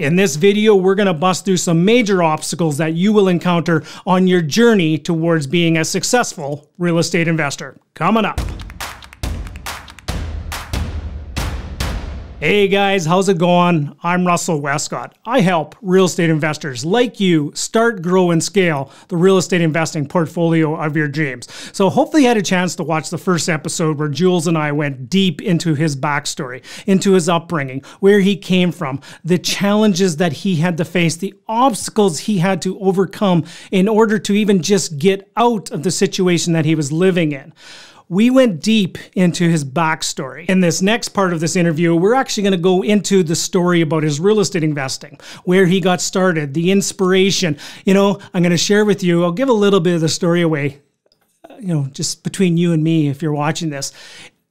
In this video, we're going to bust through some major obstacles that you will encounter on your journey towards being a successful real estate investor. Coming up. Hey guys, how's it going? I'm Russell Westcott. I help real estate investors like you start, grow, and scale the real estate investing portfolio of your dreams. So hopefully you had a chance to watch the first episode where Jules and I went deep into his backstory, into his upbringing, where he came from, the challenges that he had to face, the obstacles he had to overcome in order to even just get out of the situation that he was living in. We went deep into his backstory. In this next part of this interview, we're actually going to go into the story about his real estate investing, where he got started, the inspiration. You know, I'm going to share with you, I'll give a little bit of the story away, just between you and me if you're watching this.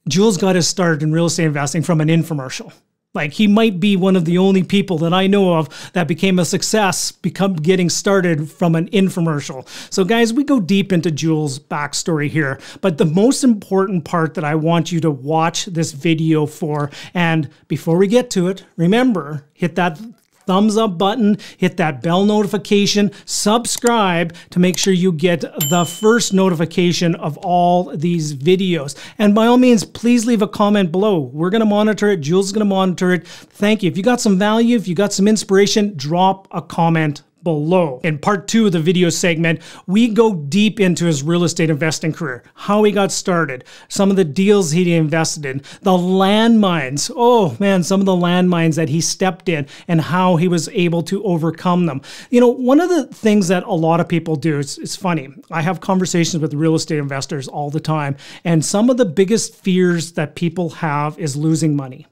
Jules got his start in real estate investing from an infomercial. Like, he might be one of the only people that I know of that became a success, getting started from an infomercial. So guys, we go deep into Jules' backstory here, but the most important part that I want you to watch this video for, and before we get to it, remember, hit that thumbs up button, hit that bell notification, subscribe to make sure you get the first notification of all these videos. And by all means, please leave a comment below. We're going to monitor it. Jules is going to monitor it. Thank you. If you got some value, if you got some inspiration, drop a comment below. In part 2 of the video segment, we go deep into his real estate investing career, how he got started, some of the deals he invested in, the landmines. Oh man, some of the landmines that he stepped in and how he was able to overcome them. You know, one of the things that a lot of people do, it's funny. I have conversations with real estate investors all the time, and some of the biggest fears that people have is losing money,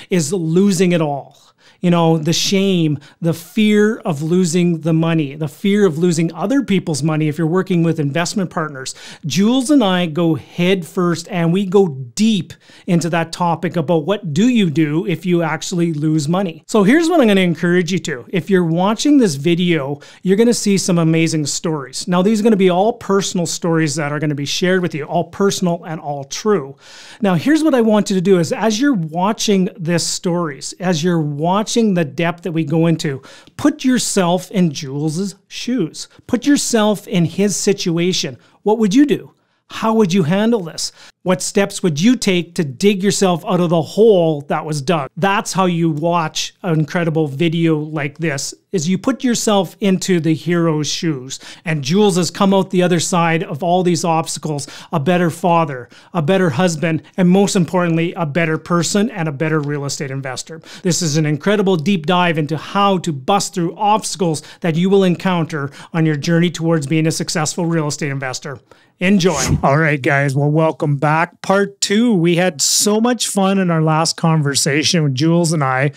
is losing it all. You know, the shame, the fear of losing the money, the fear of losing other people's money if you're working with investment partners. Jules and I go head first and we go deep into that topic about what do you do if you actually lose money. So here's what I'm going to encourage you to. If you're watching this video, you're going to see some amazing stories. Now, these are going to be all personal stories that are going to be shared with you, all personal and all true. Now, here's what I want you to do is as you're watching this stories, as you're watching the depth that we go into, put yourself in Jules's shoes. Put yourself in his situation. What would you do? How would you handle this? What steps would you take to dig yourself out of the hole that was dug? That's how you watch an incredible video like this, is you put yourself into the hero's shoes. And Jules has come out the other side of all these obstacles, a better father, a better husband, and most importantly, a better person and a better real estate investor. This is an incredible deep dive into how to bust through obstacles that you will encounter on your journey towards being a successful real estate investor. Enjoy. All right, guys. Well, welcome back. Part 2. We had so much fun in our last conversation with Jules and I.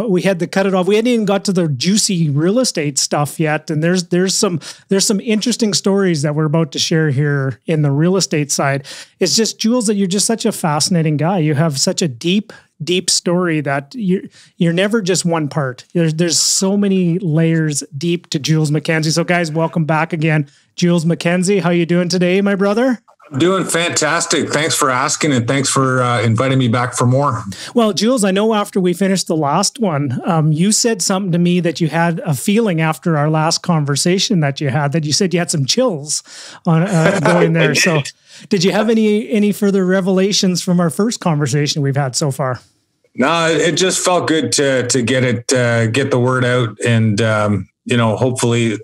We had to cut it off. We hadn't even got to the juicy real estate stuff yet. And there's some interesting stories that we're about to share here in the real estate side. It's just, Jules, that you're just such a fascinating guy. You have such a deep story that you're never just one part. There's so many layers deep to Jules McKenzie. So guys, welcome back again. Jules McKenzie, how you doing today, my brother? I'm doing fantastic. Thanks for asking, and thanks for inviting me back for more. Well, Jules, I know after we finished the last one, you said something to me that you had a feeling after our last conversation that you said you had some chills on going there. So did you have any further revelations from our first conversation we've had so far? No, it just felt good to get the word out, and hopefully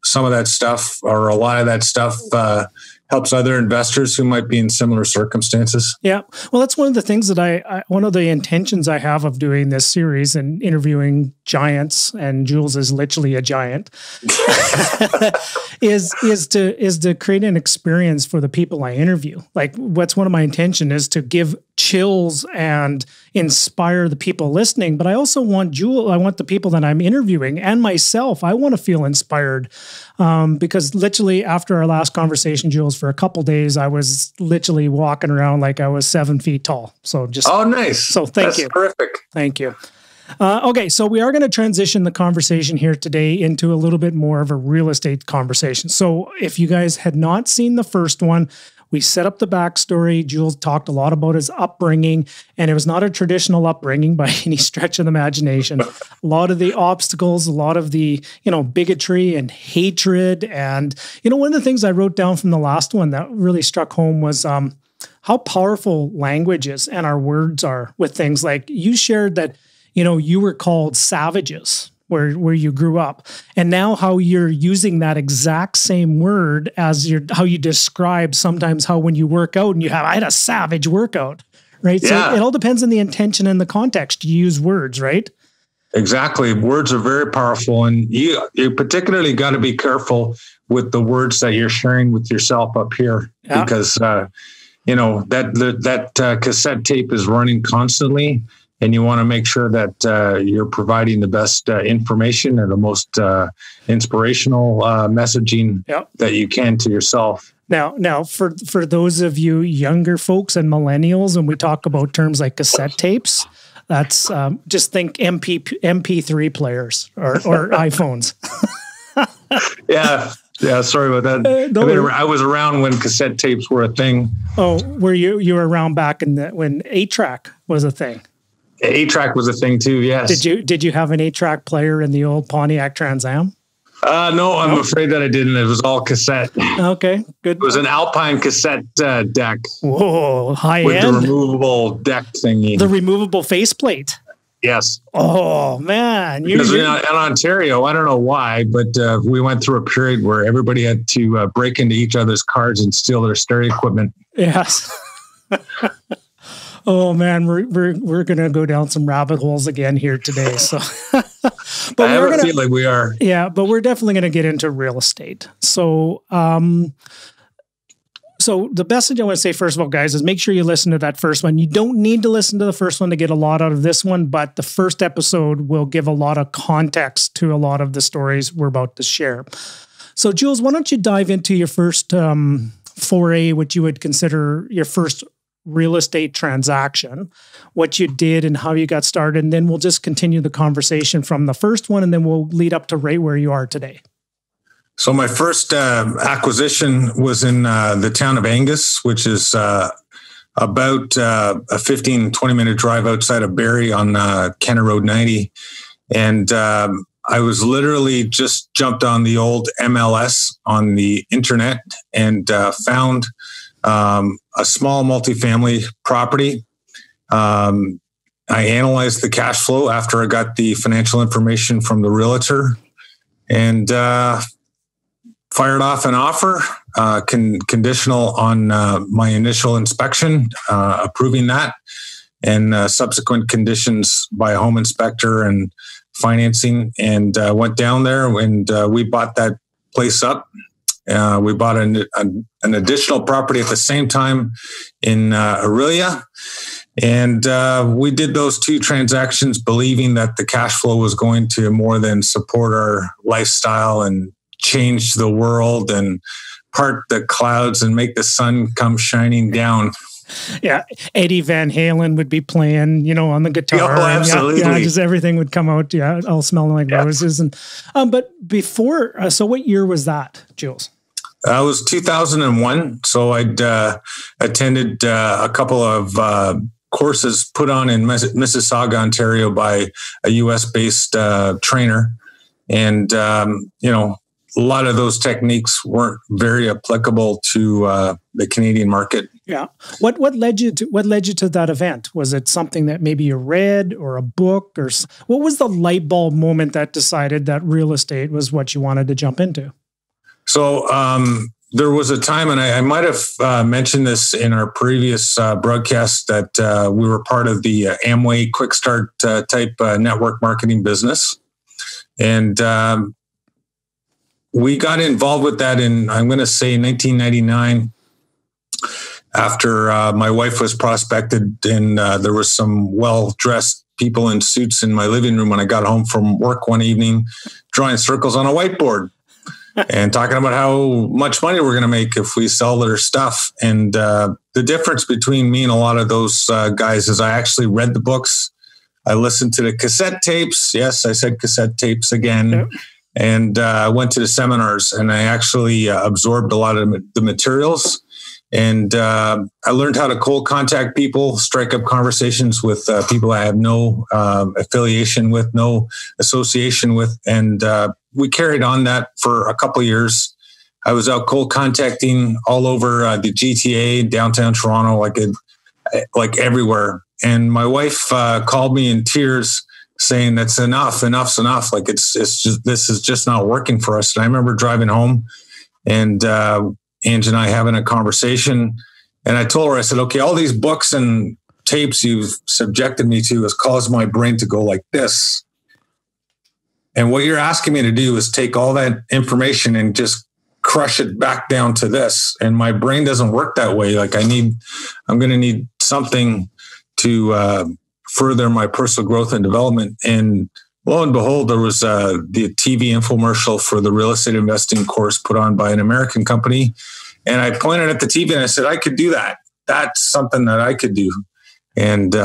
some of that stuff, or a lot of that stuff, helps other investors who might be in similar circumstances. Yeah. Well, that's one of the things that one of the intentions I have of doing this series and interviewing giants, and Jules is literally a giant, is to create an experience for the people I interview. Like, what's one of my intention is to give chills and inspire the people listening. But I also want I want the people that I'm interviewing and myself, I want to feel inspired. Because literally after our last conversation, Jules, for a couple days, I was literally walking around like I was 7 feet tall. So just, oh, nice. So thank you. Terrific. Thank you. Okay, so we are going to transition the conversation here today into a little bit more of a real estate conversation. So if you guys had not seen the first one, We set up the backstory. Jules talked a lot about his upbringing, and it was not a traditional upbringing by any stretch of the imagination. A lot of the obstacles, a lot of the, bigotry and hatred. And, one of the things I wrote down from the last one that really struck home was how powerful language is and our words are with things like you shared that, you were called savages where you grew up, and now how you're using that exact same word as how you describe sometimes how when you work out and I had a savage workout, right? Yeah. So it all depends on the intention and the context you use words, right? Exactly. Words are very powerful, and you particularly got to be careful with the words that you're sharing with yourself up here, because that cassette tape is running constantly. And you want to make sure that you're providing the best information and the most inspirational messaging that you can to yourself. Now, for those of you younger folks and millennials, when we talk about terms like cassette tapes, that's just think MP3 players or iPhones. Yeah. Sorry about that. I was around when cassette tapes were a thing. Oh, were you were around back when 8-track was a thing? 8-track was a thing too. Yes. Did you have an 8-track player in the old Pontiac Trans Am? No, I'm afraid that I didn't. It was all cassette. Okay, good. It was an Alpine cassette deck. Whoa, high with end. With the removable deck thingy. The removable faceplate. Yes. Oh man, because in Ontario, I don't know why, but we went through a period where everybody had to break into each other's cars and steal their stereo equipment. Yes. Oh man, we're gonna go down some rabbit holes again here today. So, but I have a feeling we are. Yeah, but we're definitely gonna get into real estate. So, so the message I want to say first of all, guys, is make sure you listen to that first one. You don't need to listen to the first one to get a lot out of this one, but the first episode will give a lot of context to a lot of the stories we're about to share. So, Jules, why don't you dive into your first foray, what you would consider your first real estate transaction, what you did and how you got started, and then we'll just continue the conversation from the first one, and then we'll lead up to right where you are today. So my first acquisition was in the town of Angus, which is about a 15, 20-minute drive outside of Barrie on Kenner Road 90. And I was literally just jumped on the old MLS on the internet and found a small multifamily property. I analyzed the cash flow after I got the financial information from the realtor and fired off an offer, conditional on my initial inspection, approving that, and subsequent conditions by a home inspector and financing, and went down there and we bought that place up. We bought an additional property at the same time in Aurelia. And we did those two transactions believing that the cash flow was going to more than support our lifestyle and change the world and part the clouds and make the sun come shining down. Yeah, Eddie Van Halen would be playing, on the guitar. Oh, absolutely. Yeah, just everything would come out. Yeah, all smelling like roses. And but before, so what year was that, Jules? It was 2001. So I'd attended a couple of courses put on in Mississauga, Ontario by a U.S.-based trainer. And, a lot of those techniques weren't very applicable to the Canadian market. Yeah. What led you to that event? Was it something that maybe you read or a book, or what was the light bulb moment that decided that real estate was what you wanted to jump into? So there was a time, and I might have mentioned this in our previous broadcast, that we were part of the Amway Quick Start type network marketing business. And we got involved with that in, I'm going to say, 1999, after my wife was prospected, and there was some well-dressed people in suits in my living room when I got home from work one evening, drawing circles on a whiteboard and talking about how much money we're going to make if we sell their stuff. And the difference between me and a lot of those guys is I actually read the books. I listened to the cassette tapes. Yes, I said cassette tapes again. Yep. And I went to the seminars, and I actually absorbed a lot of the materials. And I learned how to cold contact people, strike up conversations with people I have no affiliation with, no association with. And we carried on that for a couple of years. I was out cold contacting all over the GTA, downtown Toronto, like everywhere. And my wife called me in tears saying, "That's enough's enough. Like it's just, this is just not working for us." And I remember driving home and Ange and I having a conversation, and I told her, I said, "Okay, all these books and tapes you've subjected me to has caused my brain to go like this. And what you're asking me to do is take all that information and just crush it back down to this. And my brain doesn't work that way. Like I'm going to need something to further my personal growth and development." And lo and behold, there was the TV infomercial for the real estate investing course put on by an American company. And I pointed at the TV and I said, "I could do that. That's something that I could do." And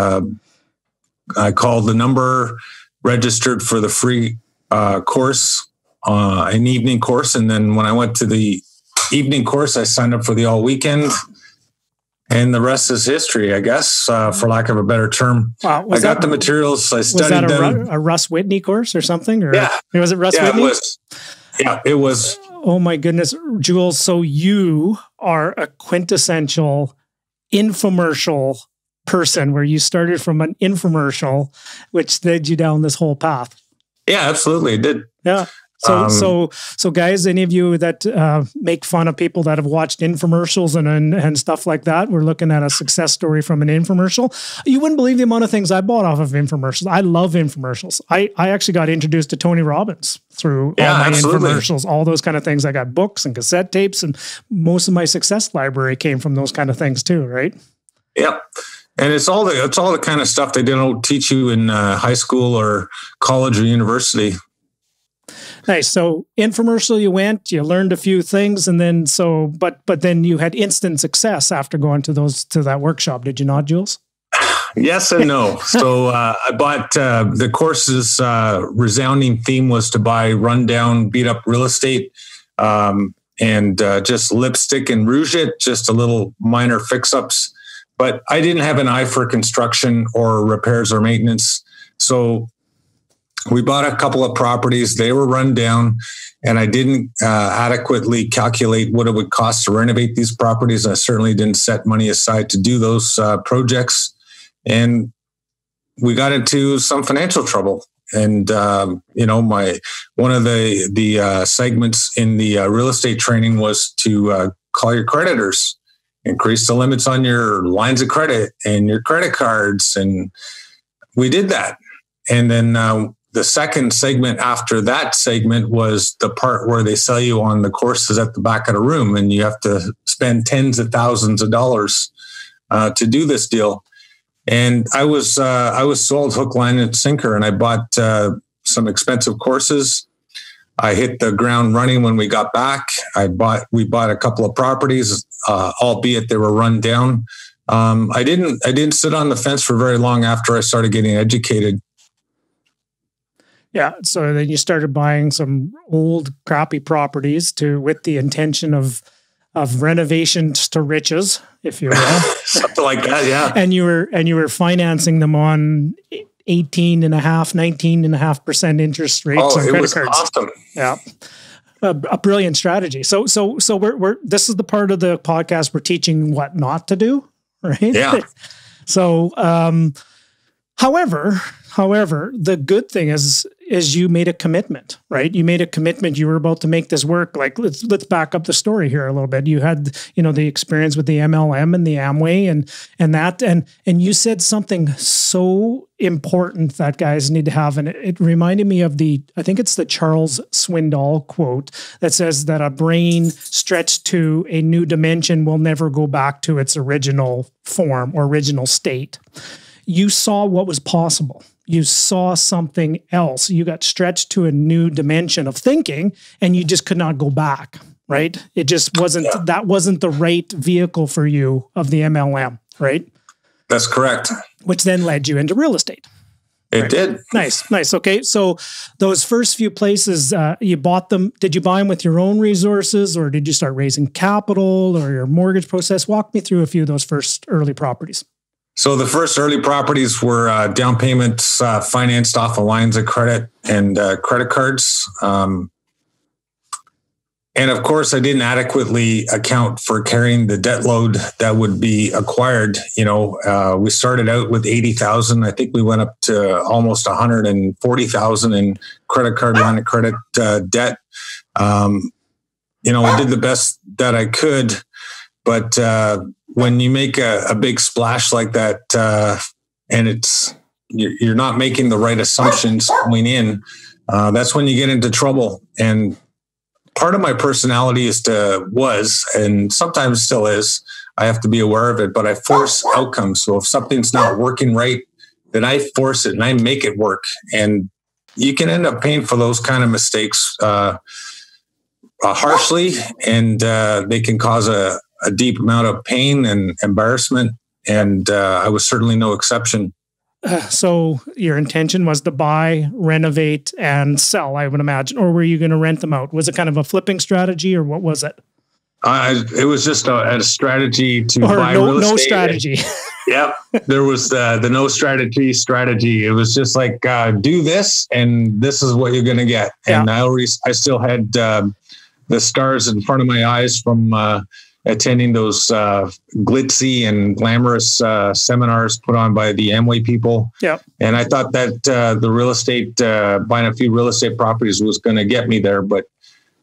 I called the number, registered for the free course, an evening course. And then when I went to the evening course, I signed up for the all weekend. And the rest is history, I guess, for lack of a better term. Wow, I got the materials. I studied was that them. a Russ Whitney course or something? Or yeah. Was it Russ Whitney? It was. Yeah, it was. Oh my goodness, Jules. So you are a quintessential infomercial person, where you started from an infomercial, which led you down this whole path. Yeah, absolutely. It did. Yeah. So guys, any of you that make fun of people that have watched infomercials and stuff like that, we're looking at a success story from an infomercial. You wouldn't believe the amount of things I bought off of infomercials. I love infomercials. I actually got introduced to Tony Robbins through all my infomercials, all those kind of things. I got books and cassette tapes, and most of my success library came from those kind of things too, right? Yep. And it's all the kind of stuff they don't teach you in high school or college or university. Nice. So infomercial, you went, you learned a few things, and then but then you had instant success after going to that workshop, did you not, Jules? Yes and no. So I bought the course's resounding theme was to buy rundown, beat up real estate, and just lipstick and rouge it, just a little minor fix ups. But I didn't have an eye for construction or repairs or maintenance, so we bought a couple of properties. They were run down, and I didn't adequately calculate what it would cost to renovate these properties. I certainly didn't set money aside to do those projects. And we got into some financial trouble. And, one of the segments in the real estate training was to call your creditors, increase the limits on your lines of credit and your credit cards. And we did that. And then the second segment after that segment was the part where they sell you on the courses at the back of the room, and you have to spend tens of thousands of dollars to do this deal. And I was sold hook, line, and sinker, and I bought some expensive courses. I hit the ground running when we got back. We bought a couple of properties, albeit they were run down. I didn't sit on the fence for very long after I started getting educated. Yeah. So then you started buying some old crappy properties with the intention of renovations to riches, if you will. Something like that. Yeah. And you were financing them on 19.5% interest rates on credit cards. Awesome. Yeah. A brilliant strategy. So we're this is the part of the podcast we're teaching what not to do, right? Yeah. So, however, the good thing is you made a commitment, right? You made a commitment. You were about to make this work. Like, let's back up the story here a little bit. You had, the experience with the MLM and the Amway and you said something so important that guys need to have. And it reminded me of I think it's the Charles Swindoll quote that says that a brain stretched to a new dimension will never go back to its original form or original state. You saw what was possible. You saw something else. You got stretched to a new dimension of thinking, and you just could not go back, right? It just wasn't, that wasn't the right vehicle for you of the MLM, right? That's correct. Which then led you into real estate. It did. Nice. Okay. So those first few places, you bought them. Did you buy them with your own resources, or did you start raising capital, or your mortgage process? Walk me through a few of those first early properties. So the first early properties were down payments financed off of lines of credit and credit cards. And of course, I didn't adequately account for carrying the debt load that would be acquired. We started out with 80,000. I think we went up to almost 140,000 in credit card line of credit debt. I did the best that I could, but when you make a big splash like that, and you're not making the right assumptions going in, that's when you get into trouble. And part of my personality was, and sometimes still is, I have to be aware of it, but I force outcomes. So if something's not working right, then I force it and I make it work. And you can end up paying for those kind of mistakes harshly, and they can cause a deep amount of pain and embarrassment. And I was certainly no exception. So your intention was to buy, renovate, and sell, I would imagine, or were you going to rent them out? Was it kind of a flipping strategy, or what was it? It was just a strategy to buy real estate. No strategy. Yep. There was the no strategy. It was just like, do this, and this is what you're going to get. Yeah. And I still had the stars in front of my eyes from attending those glitzy and glamorous seminars put on by the Amway people. Yeah. And I thought that the real estate, buying a few real estate properties was going to get me there. But,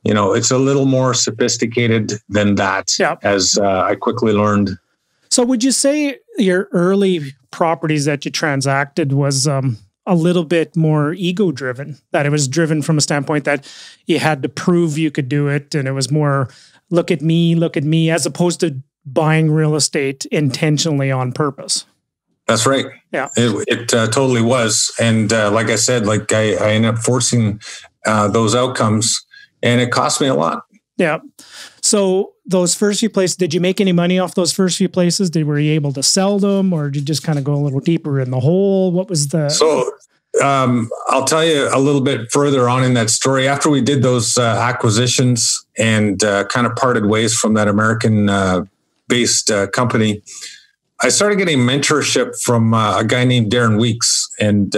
it's a little more sophisticated than that, as I quickly learned. So would you say your early properties that you transacted was a little bit more ego-driven, that it was driven from a standpoint that you had to prove you could do it, and it was more look at me, as opposed to buying real estate intentionally on purpose? That's right. Yeah, it totally was. And like I said, I ended up forcing those outcomes, and it cost me a lot. Yeah. So those first few places, did you make any money off those first few places? Were you able to sell them, or did you just kind of go a little deeper in the hole? What was the... So I'll tell you a little bit further on in that story. After we did those acquisitions and kind of parted ways from that American-based company, I started getting mentorship from a guy named Darren Weeks, and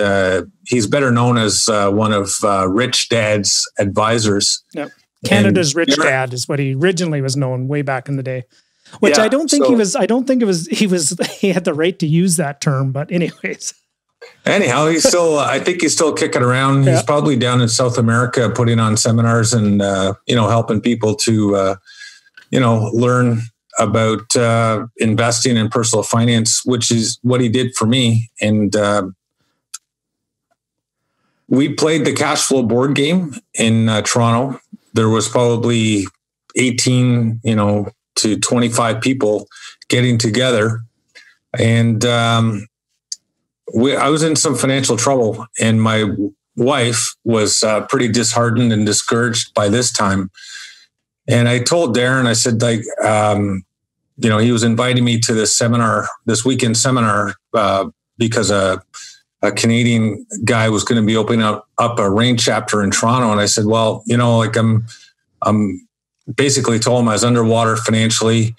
he's better known as one of Rich Dad's advisors. Yep. Canada's Rich Dad is what he originally was known way back in the day. Which I don't think he was. I don't think he had the right to use that term. But anyways. Anyhow, he's still. I think he's still kicking around. He's probably down in South America, putting on seminars and helping people to learn about investing in personal finance, which is what he did for me. And we played the cash flow board game in Toronto. There was probably 18, to 25 people getting together, and I was in some financial trouble, and my wife was pretty disheartened and discouraged by this time. And I told Darren, I said, he was inviting me to this weekend seminar, because a Canadian guy was going to be opening up a REIN chapter in Toronto. And I said, well, I'm basically told him I was underwater financially.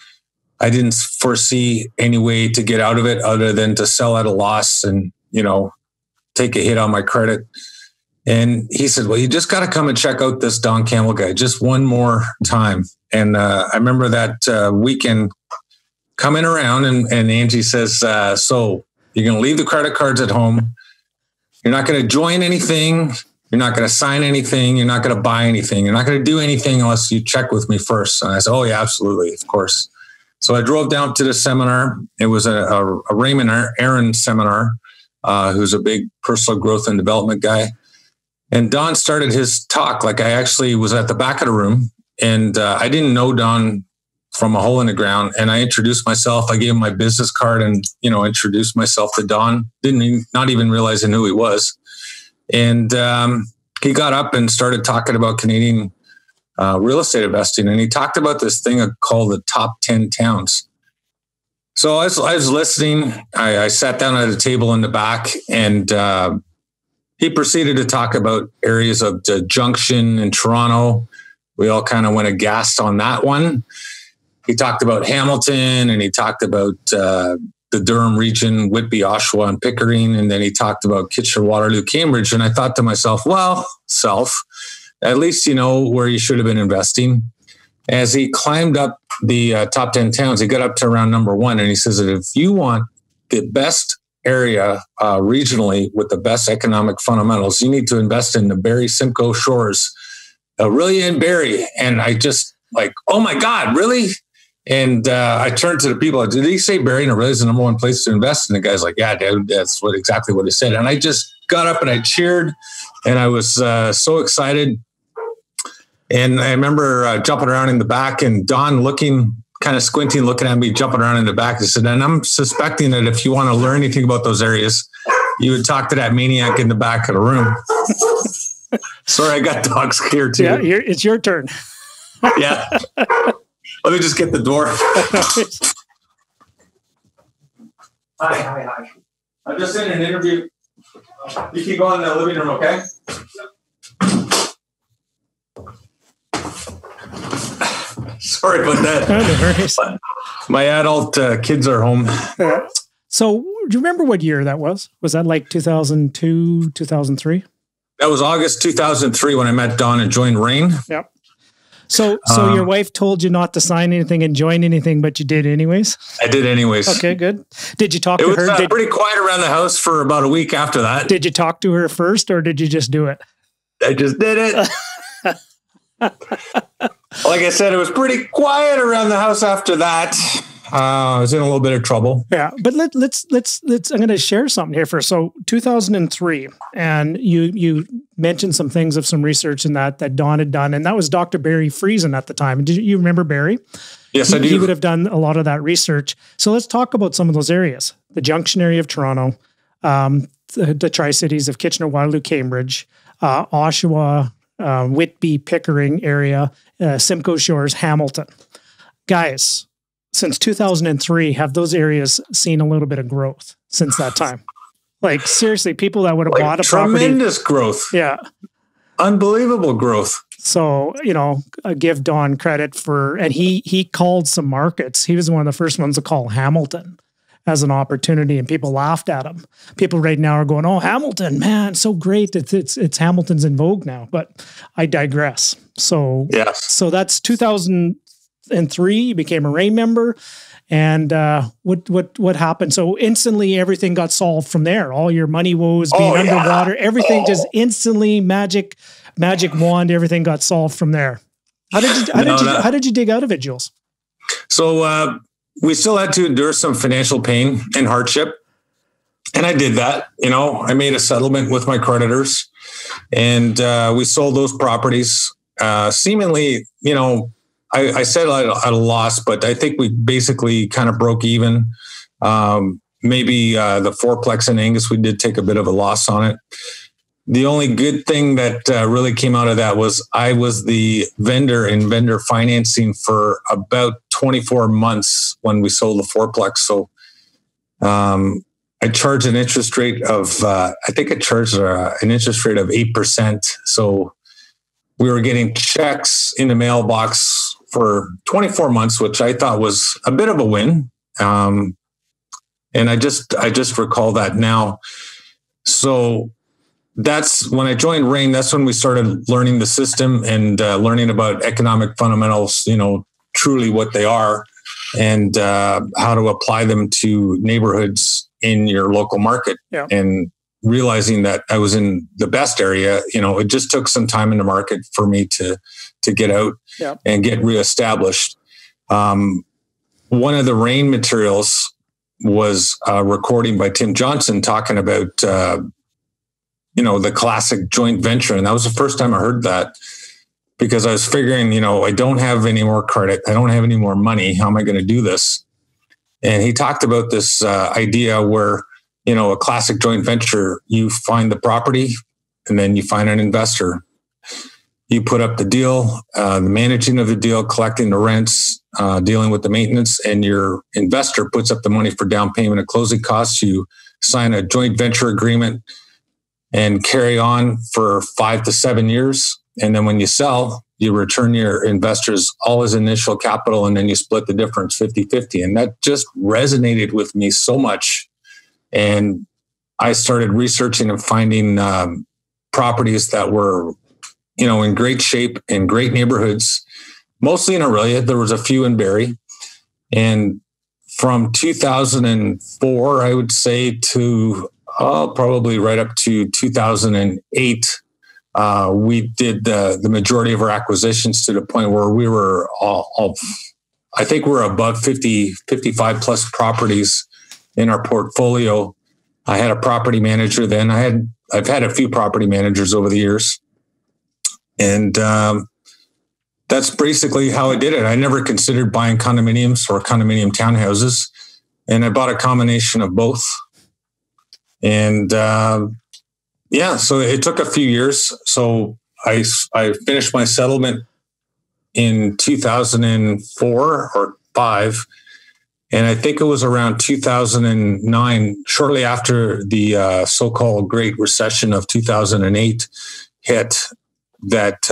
I didn't foresee any way to get out of it other than to sell at a loss and, take a hit on my credit. And he said, well, you just got to come and check out this Don Campbell guy just one more time. And I remember that weekend coming around and Angie says, so you're going to leave the credit cards at home. You're not going to join anything. You're not going to sign anything. You're not going to buy anything. You're not going to do anything unless you check with me first. And I said, oh, yeah, absolutely. Of course. So I drove down to the seminar. It was a Raymond Aaron seminar, who's a big personal growth and development guy. And Don started his talk. I actually was at the back of the room, and I didn't know Don from a hole in the ground. And I introduced myself. I gave him my business card and, introduced myself to Don. Not even realizing who he was. And he got up and started talking about Canadian real estate investing. And he talked about this thing called the top 10 towns. So I was listening. I sat down at a table in the back, and he proceeded to talk about areas of the Junction in Toronto. We all kind of went aghast on that one. He talked about Hamilton, and he talked about the Durham region, Whitby, Oshawa, and Pickering. And then he talked about Kitchener, Waterloo, Cambridge. And I thought to myself, well, at least you know where you should have been investing. As he climbed up the top 10 towns, he got up to around number 1. And he says that if you want the best area regionally with the best economic fundamentals, you need to invest in the Barrie Simcoe Shores, really in Barrie. And I just like, oh my God, really? And I turned to the people. Did he say Barrie really is the number 1 place to invest? And the guy's like, yeah, dude, that's exactly what he said. And I just got up and I cheered, and I was so excited. And I remember jumping around in the back, and Don kind of squinting, looking at me, jumping around in the back. He said, and I'm suspecting that if you want to learn anything about those areas, you would talk to that maniac in the back of the room. Sorry, I got dogs here too. Yeah, it's your turn. Yeah. Let me just get the door. Hi. I'm just in an interview. You can go in the living room, okay? Sorry about that. My adult kids are home. So, do you remember what year that was? Was that like 2002, 2003? That was August 2003 when I met Don and joined RAIN. Yep. So your wife told you not to sign anything and join anything, but you did anyways? I did anyways. Okay, good. Did you talk to her? It was pretty quiet around the house for about a week after that. Did you talk to her first, or did you just do it? I just did it. Like I said, it was pretty quiet around the house after that. I was in a little bit of trouble. Yeah, but let's. I'm going to share something here first. So 2003, and you mentioned some things of some research in that Don had done, and that was Dr. Barry Friesen at the time. Did you remember Barry? Yes, I do. He would have done a lot of that research. So let's talk about some of those areas: the Junction area of Toronto, the Tri-Cities of Kitchener, Waterloo, Cambridge, Oshawa, Whitby, Pickering area, Simcoe Shores, Hamilton. Guys, since 2003, have those areas seen a little bit of growth since that time? Like, seriously, people that would have bought a property. Tremendous growth. Yeah. Unbelievable growth. So, I give Don credit for, and he called some markets. He was one of the first ones to call Hamilton as an opportunity, and people laughed at him. People right now are going, oh, Hamilton, man, so great. It's Hamilton's in vogue now, but I digress. So, yes. So that's 2003, you became a RAIN member. And what happened? So instantly everything got solved from there. All your money woes being underwater, everything just instantly magic wand, everything got solved from there. How did you dig out of it, Jules? So we still had to endure some financial pain and hardship. And I did that. I made a settlement with my creditors, and we sold those properties. Seemingly, I said at a loss, but I think we basically kind of broke even. Maybe the fourplex in Angus, we did take a bit of a loss on it. The only good thing that really came out of that was I was the vendor in vendor financing for about 24 months when we sold the fourplex. So I charged an interest rate of, an interest rate of 8%. So we were getting checks in the mailbox for 24 months, which I thought was a bit of a win. And I just recall that now. So that's when I joined RAIN. That's when we started learning the system and learning about economic fundamentals, truly what they are, and how to apply them to neighborhoods in your local market. Yeah. And realizing that I was in the best area, it just took some time in the market for me to get out and get reestablished. One of the RAIN materials was a recording by Tim Johnson talking about, the classic joint venture. And that was the first time I heard that, because I was figuring, I don't have any more credit. I don't have any more money. How am I going to do this? And he talked about this idea where, a classic joint venture, you find the property and then you find an investor. You put up the deal, the managing of the deal, collecting the rents, dealing with the maintenance, and your investor puts up the money for down payment and closing costs. You sign a joint venture agreement. and carry on for 5 to 7 years. And then when you sell, you return your investors all as initial capital, and then you split the difference 50-50. And that just resonated with me so much. And I started researching and finding properties that were, in great shape, in great neighborhoods, mostly in Aurelia. There was a few in Barrie. And from 2004, I would say, to probably right up to 2008, we did the majority of our acquisitions to the point where we were I think we're above 55 plus properties in our portfolio. I had a property manager then. I've had a few property managers over the years. And that's basically how I did it. I never considered buying condominiums or condominium townhouses. And I bought a combination of both. And so it took a few years. So I finished my settlement in 2004 or 5. And I think it was around 2009, shortly after the so-called Great Recession of 2008 hit, that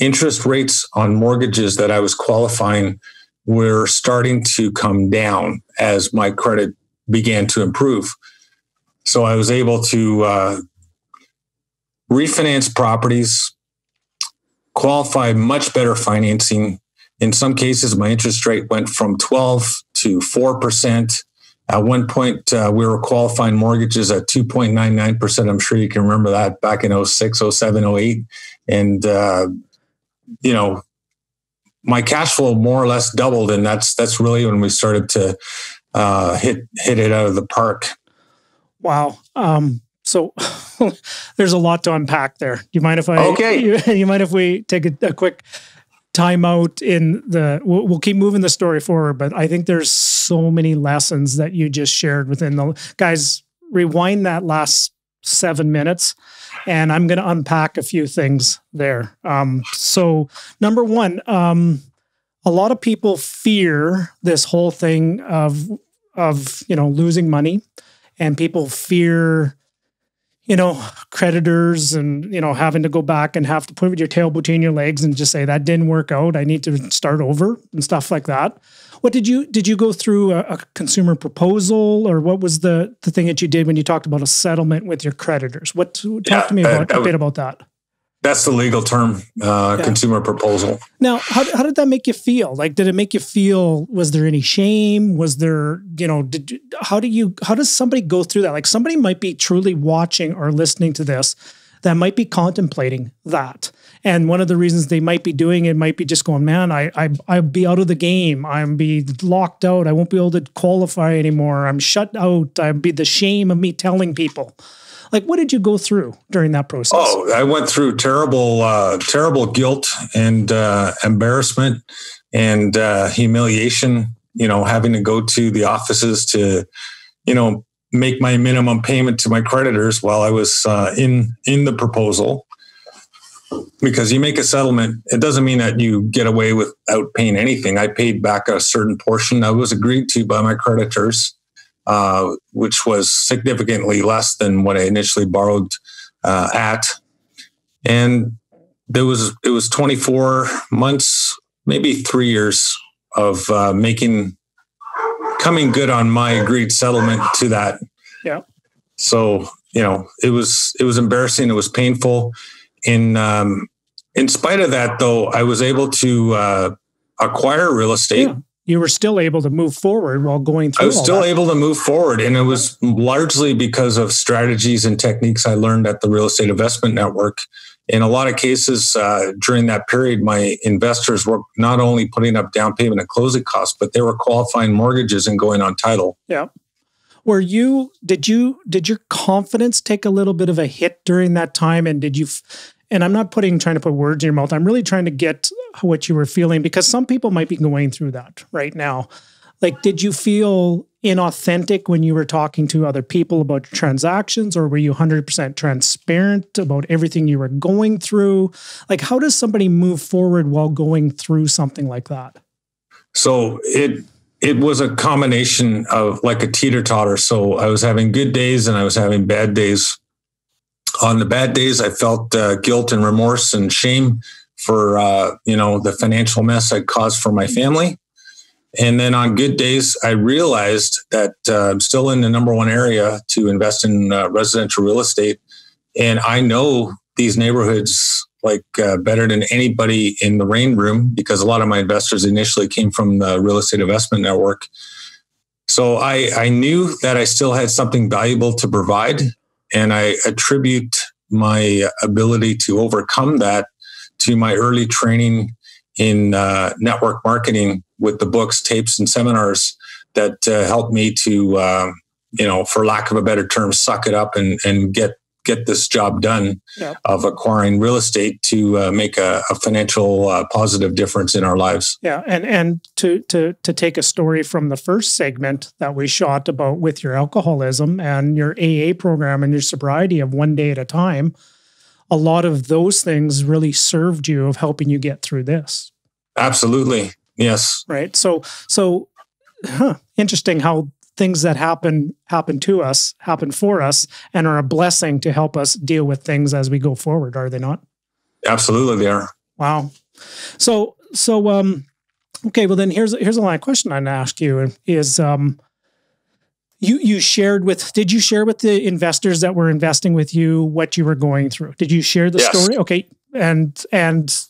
interest rates on mortgages that I was qualifying were starting to come down as my credit began to improve. So I was able to refinance properties, qualify much better financing. In some cases, my interest rate went from 12 to 4%. At one point, we were qualifying mortgages at 2.99%. I'm sure you can remember that back in 06, 07, 08. And, my cash flow more or less doubled. And that's really when we started to hit it out of the park. Wow. So there's a lot to unpack there. Do you mind if you mind if we take a quick time out we'll keep moving the story forward, but I think there's so many lessons that you just shared within guys, rewind that last 7 minutes and I'm going to unpack a few things there. So number one, a lot of people fear this whole thing of losing money, and people fear, creditors and, having to go back and have to put your tail between your legs and just say, that didn't work out, I need to start over and stuff like that. What did you go through a consumer proposal, or what was the thing that you did when you talked about a settlement with your creditors? Talk to me a bit about that. That's the legal term, consumer proposal. Now, how did that make you feel? Like, did it make you feel, was there any shame? Was there, how does somebody go through that? Like, somebody might be truly watching or listening to this that might be contemplating that. And one of the reasons they might be doing it might be just going, man, I'd be out of the game. I'm be locked out. I won't be able to qualify anymore. I'm shut out. I'd be the shame of me telling people. Like, what did you go through during that process? Oh, I went through terrible guilt and embarrassment and humiliation, having to go to the offices to, make my minimum payment to my creditors while I was in the proposal. Because you make a settlement, it doesn't mean that you get away without paying anything. I paid back a certain portion that was agreed to by my creditors, which was significantly less than what I initially borrowed at. And it was 24 months, maybe 3 years of coming good on my agreed settlement to that. Yeah. So, it was embarrassing. It was painful. In spite of that, though, I was able to acquire real estate. Yeah. You were still able to move forward while going through. I was still able to move forward, and it was largely because of strategies and techniques I learned at the Real Estate Investment Network. In a lot of cases during that period, my investors were not only putting up down payment and closing costs, but they were qualifying mortgages and going on title. Yeah. Did your confidence take a little bit of a hit during that time? And and I'm not trying to put words in your mouth. I'm really trying to get what you were feeling, because some people might be going through that right now. Like, did you feel inauthentic when you were talking to other people about your transactions, or were you 100% transparent about everything you were going through? Like, how does somebody move forward while going through something like that? So it was a combination of like a teeter-totter. So I was having good days and I was having bad days. On the bad days, I felt guilt and remorse and shame for, the financial mess I caused for my family. And then on good days, I realized that I'm still in the number one area to invest in residential real estate. And I know these neighborhoods better than anybody in the rain room, because a lot of my investors initially came from the real estate investment network. So I knew that I still had something valuable to provide. And I attribute my ability to overcome that to my early training in network marketing with the books, tapes, and seminars that helped me to, for lack of a better term, suck it up and get this job done of acquiring real estate to make a financial positive difference in our lives. Yeah, and to take a story from the first segment that we shot about with your alcoholism and your AA program and your sobriety of one day at a time, a lot of those things really served you of helping you get through this. Absolutely. Yes. Right. So interesting how things that happen to us, happen for us, and are a blessing to help us deal with things as we go forward, are they not? Absolutely, they are. Wow. So okay, well then here's a line of question I'd ask you is, you shared with, did you share with the investors that were investing with you what you were going through? Did you share the story? Okay. And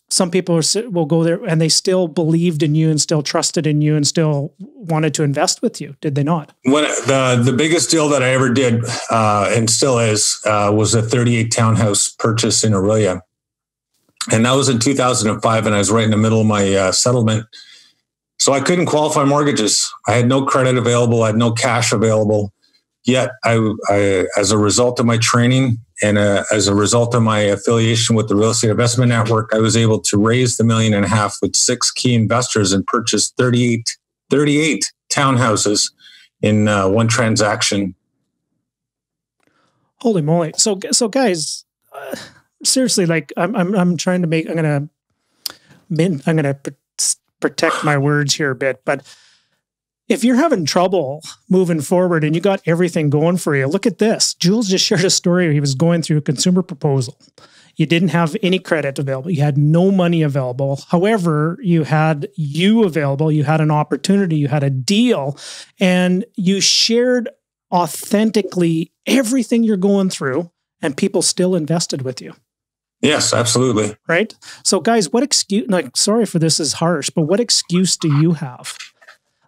some people will go there and they still believed in you and still trusted in you and still wanted to invest with you. Did they not? When the biggest deal that I ever did, and still is, was a 38 townhouse purchase in Aurelia. And that was in 2005. And I was right in the middle of my settlement. So I couldn't qualify mortgages. I had no credit available. I had no cash available. Yet I as a result of my training and as a result of my affiliation with the Real Estate Investment Network, I was able to raise the $1.5 million with 6 key investors and purchase 38 townhouses in one transaction. Holy moly! So guys, seriously, I'm trying to make. I'm gonna protect my words here a bit, but if you're having trouble moving forward and you got everything going for you, look at this. Jules just shared a story. He was going through a consumer proposal. You didn't have any credit available. You had no money available. However, you had you available. You had an opportunity. You had a deal. And you shared authentically everything you're going through, and people still invested with you. Yes, absolutely. Right? So guys, what excuse, sorry for this is harsh, but what excuse do you have?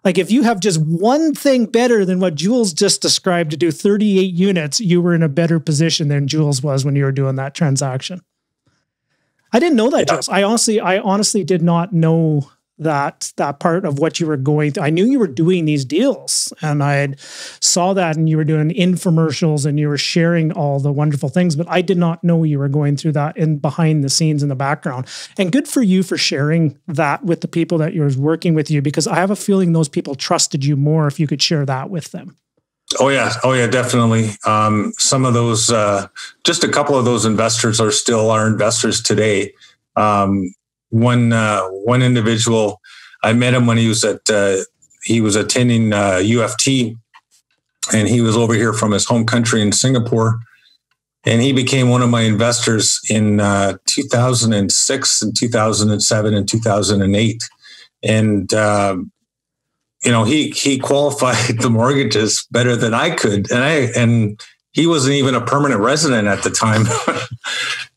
If you have just one thing better than what Jules just described to do 38 units, you were in a better position than Jules was when you were doing that transaction. I didn't know that, Jules. I honestly did not know that part of what you were going through. I knew you were doing these deals, and I saw that, and you were doing infomercials and you were sharing all the wonderful things, but I did not know you were going through that in behind the scenes in the background. And good for you for sharing that with the people that you're working with you, because I have a feeling those people trusted you more if you could share that with them. Oh yeah, definitely. Some of those, just a couple of those investors are still our investors today. One individual, I met him when he was attending UFT, and he was over here from his home country in Singapore, and he became one of my investors in 2006 and 2007 and 2008. And, he qualified the mortgages better than I could. And he wasn't even a permanent resident at the time.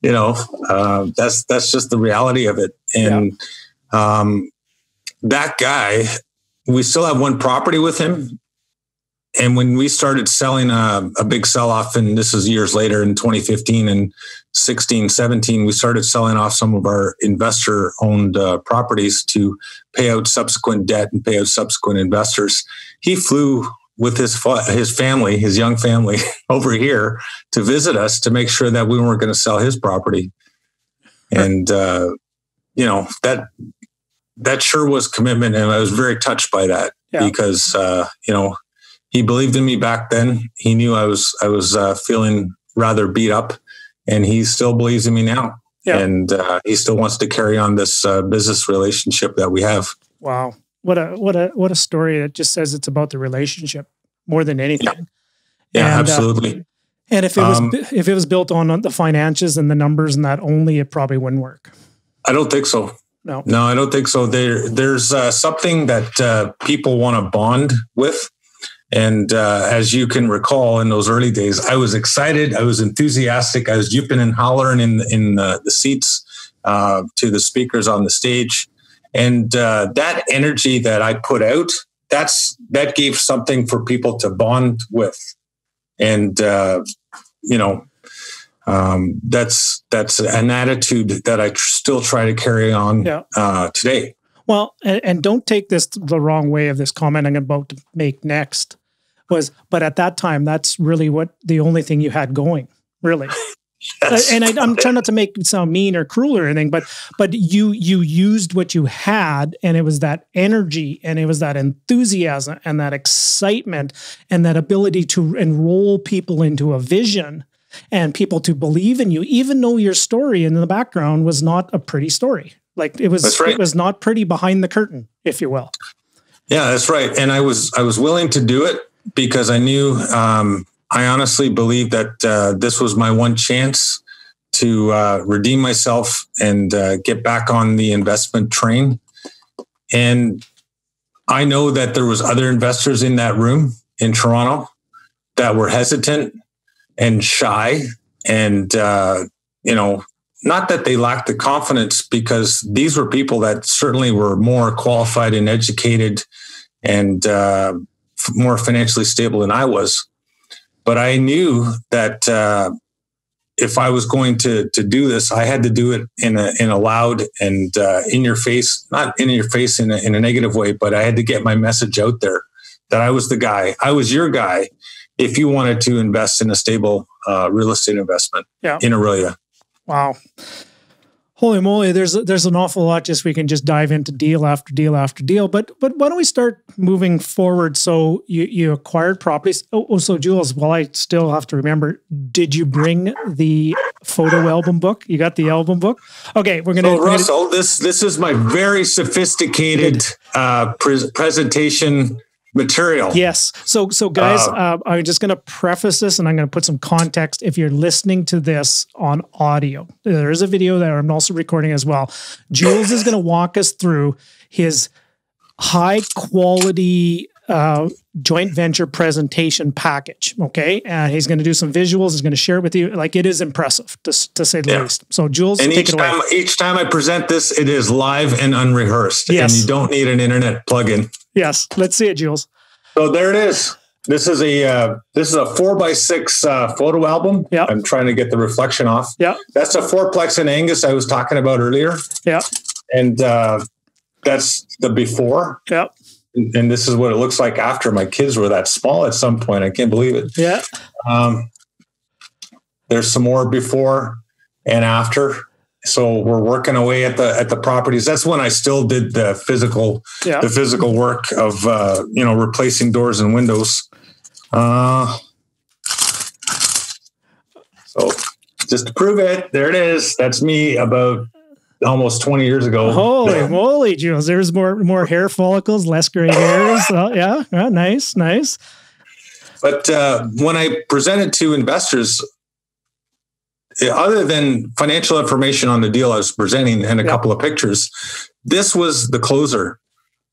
That's just the reality of it. And that guy, we still have one property with him. And when we started selling a big sell-off, and this is years later in 2015 and 16, 17, we started selling off some of our investor-owned properties to pay out subsequent debt and pay out subsequent investors. He flew with his family, his young family, over here to visit us to make sure that we weren't going to sell his property. And, that sure was commitment. And I was very touched by that because, he believed in me back then. He knew I was feeling rather beat up, and he still believes in me now. Yeah. And he still wants to carry on this business relationship that we have. Wow. What a story that just says it's about the relationship more than anything. Yeah, absolutely. And if it was built on the finances and the numbers and that only, it probably wouldn't work. I don't think so. No, I don't think so. There's something that people want to bond with. And as you can recall, in those early days, I was excited. I was enthusiastic. I was yipping and hollering in the seats to the speakers on the stage. And that energy that I put out, that gave something for people to bond with. And, that's an attitude that I still try to carry on today. Well, and don't take this the wrong way of this comment I'm about to make next but at that time, that's really the only thing you had going, really. Yes. And I'm trying not to make it sound mean or cruel or anything, but you used what you had, and it was that energy, and it was that enthusiasm, and that excitement, and that ability to enroll people into a vision, and people to believe in you, even though your story in the background was not a pretty story. Like it was, that's right. It was not pretty behind the curtain, if you will. Yeah, that's right. And I was willing to do it because I knew. I honestly believe that this was my one chance to redeem myself and get back on the investment train. And I know that there was other investors in that room in Toronto that were hesitant and shy, and not that they lacked the confidence, because these were people that certainly were more qualified and educated and more financially stable than I was. But I knew that if I was going to do this, I had to do it in a loud and in your face, not in your face in a negative way, but I had to get my message out there that I was the guy. I was your guy if you wanted to invest in a stable real estate investment in Aurelia. Wow. Holy moly, there's an awful lot we can just dive into deal after deal after deal. But why don't we start moving forward? So you acquired properties. So Jules, while I still have to remember, did you bring the photo album book? You got the album book? Okay, we're gonna. So Russell, this is my very sophisticated presentation material. Yes. So guys, I'm just going to preface this, and I'm going to put some context. If you're listening to this on audio, there is a video that I'm also recording as well. Jules is going to walk us through his high quality joint venture presentation package. Okay. And he's going to do some visuals. He's going to share it with you. Like, it is impressive to say the least. So Jules, and take it away. Each time I present this, it is live and unrehearsed. Yes. And you don't need an internet plugin. Yes. Let's see it, Jules. So there it is. This is a 4x6 photo album. Yeah. I'm trying to get the reflection off. Yeah. That's a fourplex in Angus I was talking about earlier. Yeah. And that's the before. Yeah. And this is what it looks like after. My kids were that small at some point. I can't believe it. Yeah. There's some more before and after. So we're working away at the properties. That's when I still did the physical work of replacing doors and windows. So just to prove it, there it is. That's me about almost 20 years ago. Holy moly, Jules! There's more hair follicles, less gray hairs. Yeah, nice. But when I presented to investors, other than financial information on the deal I was presenting and a couple of pictures, this was the closer.